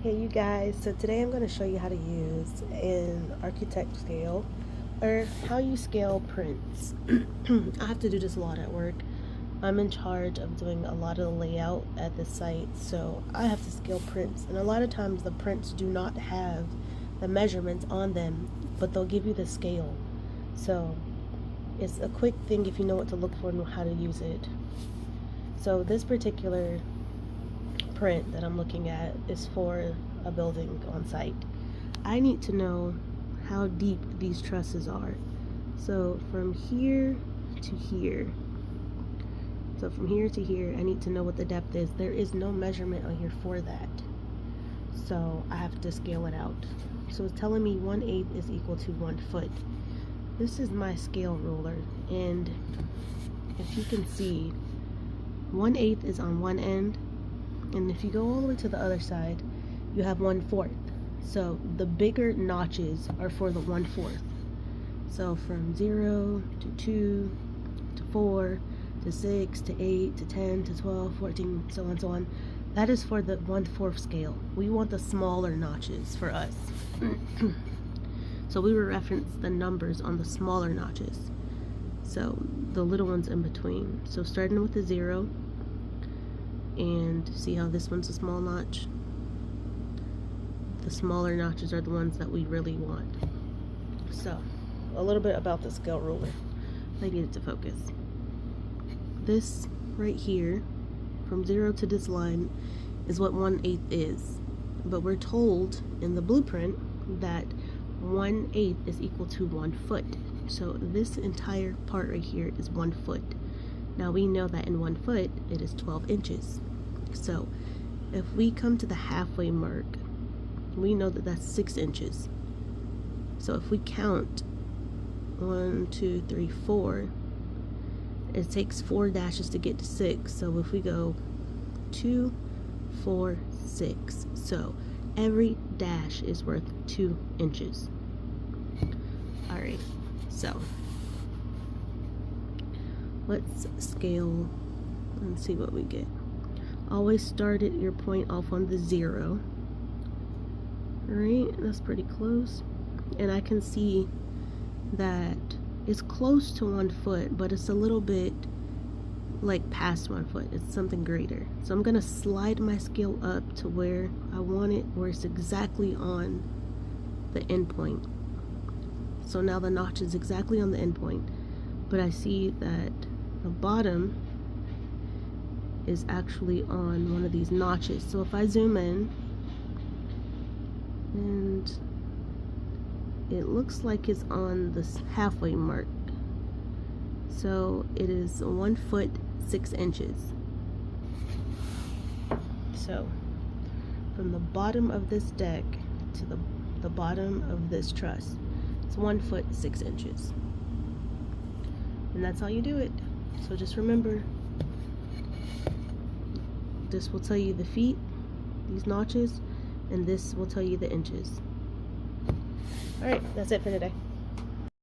Hey you guys, so today I'm going to show you how to use an architect scale or how you scale prints. I have to do this a lot at work. I'm in charge of doing a lot of the layout at the site, so I have to scale prints, and a lot of times the prints do not have the measurements on them, but they'll give you the scale. So it's a quick thing if you know what to look for and how to use it. So this particular print that I'm looking at is for a building on site. I need to know how deep these trusses are. So from here to here. So from here to here, I need to know what the depth is. There is no measurement on here for that. So I have to scale it out. So it's telling me 1/8 is equal to 1 foot. This is my scale ruler, and if you can see, 1/8 is on one end, and if you go all the way to the other side, you have 1/4. So the bigger notches are for the 1/4. So from 0 to 2 to 4 to 6 to 8 to 10 to 12, 14, so on, so on. That is for the 1/4 scale. We want the smaller notches for us. So we will reference the numbers on the smaller notches. So the little ones in between. So starting with the 0, and see how this one's a small notch? The smaller notches are the ones that we really want. So a little bit about the scale ruler. I need it to focus. This right here, from 0 to this line, is what 1/8 is. But we're told in the blueprint that 1/8 is equal to 1 foot. So this entire part right here is 1 foot. Now we know that in 1 foot it is 12 inches. So if we come to the halfway mark, we know that that's 6 inches. So if we count 1, 2, 3, 4, it takes 4 dashes to get to 6. So if we go 2, 4, 6, so every dash is worth 2 inches. Alright, so let's scale and see what we get. Always start at your point off on the 0. Alright, that's pretty close. And I can see that it's close to 1 foot, but it's a little bit like past 1 foot. It's something greater. So I'm going to slide my scale up to where I want it, where it's exactly on the end point. So now the notch is exactly on the end point, but I see that the bottom is actually on one of these notches. So if I zoom in, and it looks like it's on this halfway mark. So it is 1 foot 6 inches. So from the bottom of this deck to the bottom of this truss, it's 1 foot 6 inches. And that's how you do it. So just remember, this will tell you the feet, these notches, and this will tell you the inches. Alright, that's it for today.